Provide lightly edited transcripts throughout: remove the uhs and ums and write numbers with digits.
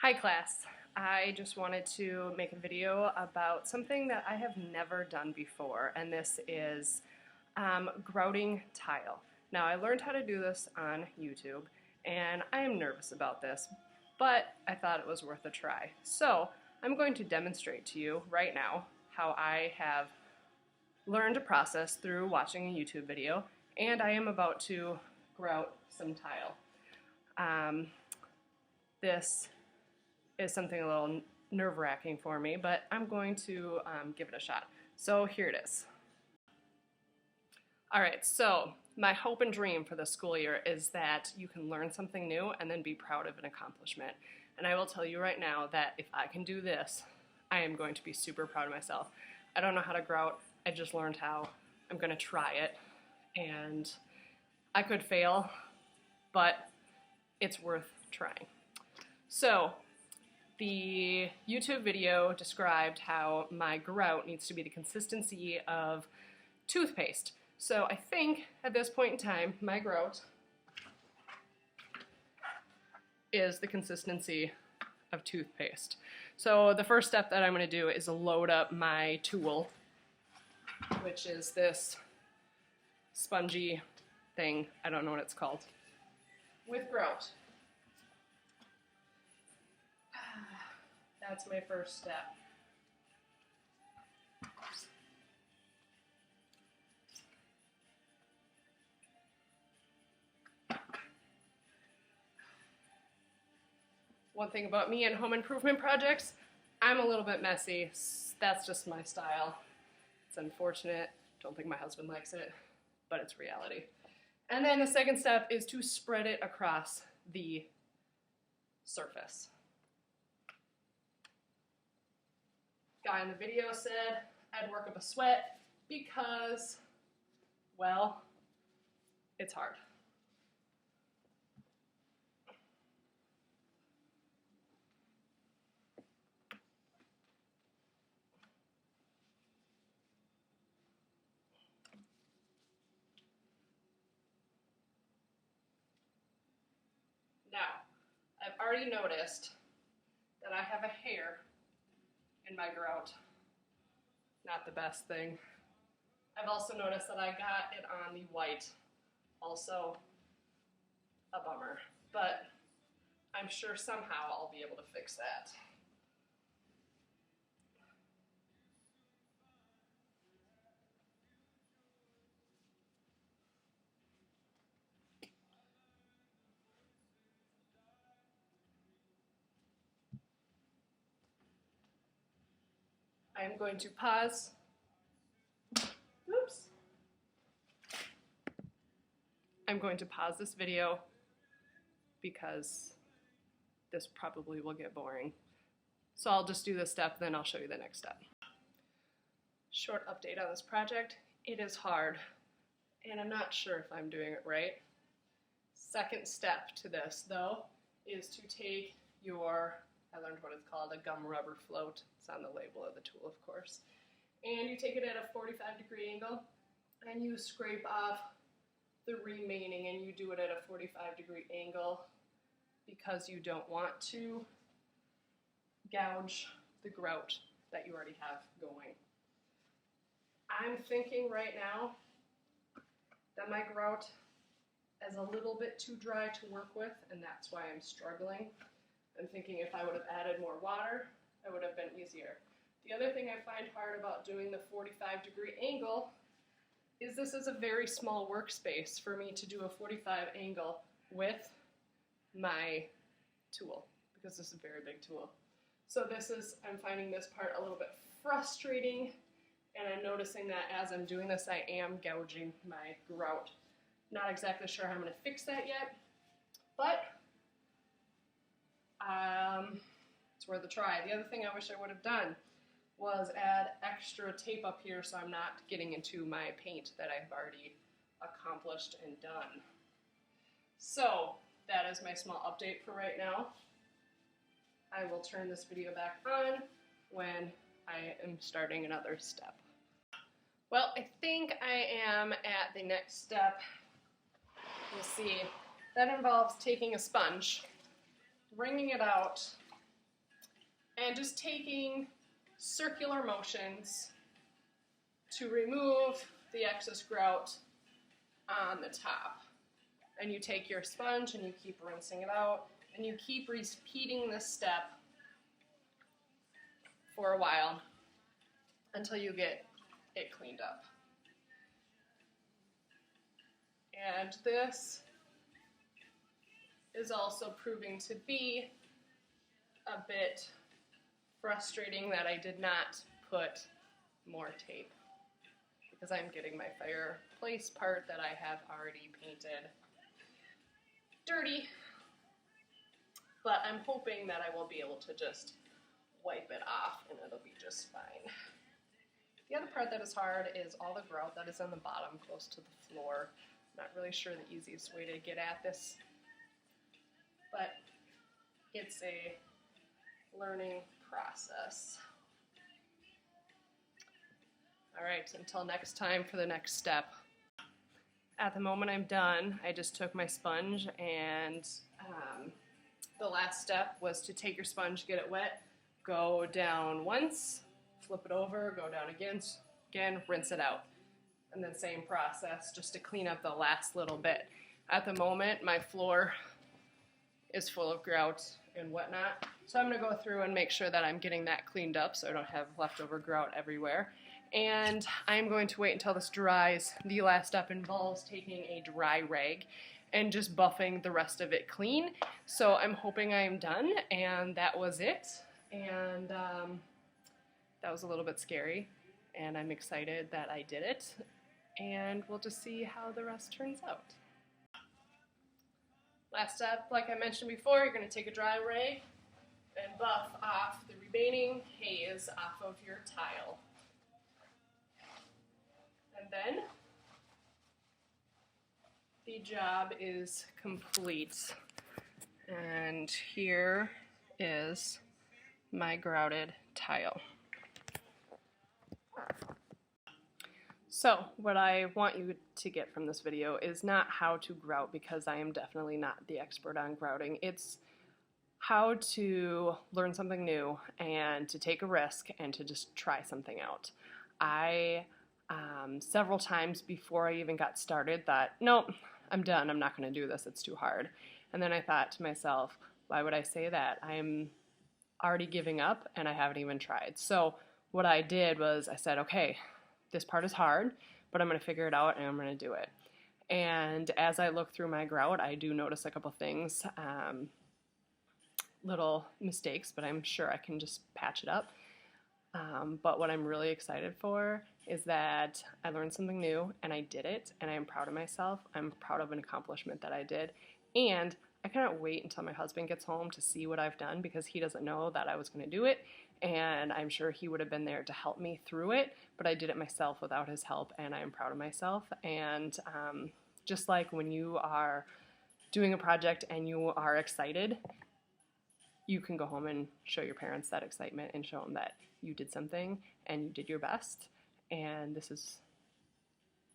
Hi class, I just wanted to make a video about something that I have never done before, and this is grouting tile. Now I learned how to do this on YouTube and I am nervous about this, but I thought it was worth a try. So I'm going to demonstrate to you right now how I have learned a process through watching a YouTube video, and I am about to grout some tile. This is something a little nerve-wracking for me, but I'm going to give it a shot. So here it is. Alright, so my hope and dream for the school year is that you can learn something new and then be proud of an accomplishment. And I will tell you right now that if I can do this, I am going to be super proud of myself. I don't know how to grout, I just learned how. I'm going to try it, and I could fail, but it's worth trying. So the YouTube video described how my grout needs to be the consistency of toothpaste. So I think at this point in time, my grout is the consistency of toothpaste. So the first step that I'm going to do is load up my tool, which is this spongy thing, I don't know what it's called, with grout. That's my first step. One thing about me and home improvement projects, I'm a little bit messy. That's just my style. It's unfortunate. Don't think my husband likes it, but it's reality. And then the second step is to spread it across the surface. Guy in the video said I'd work up a sweat because, well, it's hard. Now, I've already noticed that I have a hair in my grout. Not the best thing. I've also noticed that I got it on the white. Also a bummer, but I'm sure somehow I'll be able to fix that. I am going to pause. Oops. I'm going to pause this video because this probably will get boring. So I'll just do this step, then I'll show you the next step. Short update on this project. It is hard, and I'm not sure if I'm doing it right. Second step to this, though, is to take your, I learned what it's called, a gum rubber float. It's on the label of the tool, of course. And you take it at a 45-degree angle, and you scrape off the remaining, and you do it at a 45-degree angle because you don't want to gouge the grout that you already have going. I'm thinking right now that my grout is a little bit too dry to work with, and that's why I'm struggling. I'm thinking if I would have added more water, it would have been easier. The other thing I find hard about doing the 45-degree angle is this is a very small workspace for me to do a 45 angle with my tool, because this is a very big tool. So I'm finding this part a little bit frustrating, and I'm noticing that as I'm doing this, I am gouging my grout. Not exactly sure how I'm going to fix that yet, but it's worth a try. The other thing I wish I would have done was add extra tape up here so I'm not getting into my paint that I've already accomplished and done. So that is my small update for right now. I will turn this video back on when I am starting another step. Well, I think I am at the next step. You see, that involves taking a sponge, wringing it out and just taking circular motions to remove the excess grout on the top. And you take your sponge and you keep rinsing it out, and you keep repeating this step for a while until you get it cleaned up. And this is also proving to be a bit frustrating that I did not put more tape, because I'm getting my fireplace part that I have already painted dirty, but I'm hoping that I will be able to just wipe it off and it'll be just fine. The other part that is hard is all the grout that is on the bottom close to the floor. I'm not really sure the easiest way to get at this, but it's a learning process. All right, until next time for the next step. At the moment I'm done, I just took my sponge, and the last step was to take your sponge, get it wet, go down once, flip it over, go down again, rinse it out. And then same process, just to clean up the last little bit. At the moment, my floor is full of grout and whatnot, so I'm gonna go through and make sure that I'm getting that cleaned up so I don't have leftover grout everywhere. And I'm going to wait until this dries. The last step involves taking a dry rag and just buffing the rest of it clean. So I'm hoping I am done, and that was it. And that was a little bit scary, and I'm excited that I did it. And we'll just see how the rest turns out. Last step, like I mentioned before, you're going to take a dry rag and buff off the remaining haze off of your tile. And then the job is complete. And here is my grouted tile. So what I want you to get from this video is not how to grout, because I am definitely not the expert on grouting. It's how to learn something new and to take a risk and to just try something out. I several times before I even got started thought, nope, I'm done, I'm not going to do this, it's too hard. And then I thought to myself, why would I say that? I'm already giving up and I haven't even tried. So what I did was I said, okay, this part is hard, but I'm going to figure it out and I'm going to do it. And as I look through my grout, I do notice a couple things, little mistakes, but I'm sure I can just patch it up. But what I'm really excited for is that I learned something new and I did it, and I'm proud of myself. I'm proud of an accomplishment that I did, and I cannot wait until my husband gets home to see what I've done, because he doesn't know that I was going to do it, and I'm sure he would have been there to help me through it, but I did it myself without his help, and I am proud of myself. And just like when you are doing a project and you are excited, you can go home and show your parents that excitement and show them that you did something and you did your best. And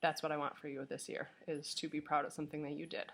that's what I want for you this year, is to be proud of something that you did.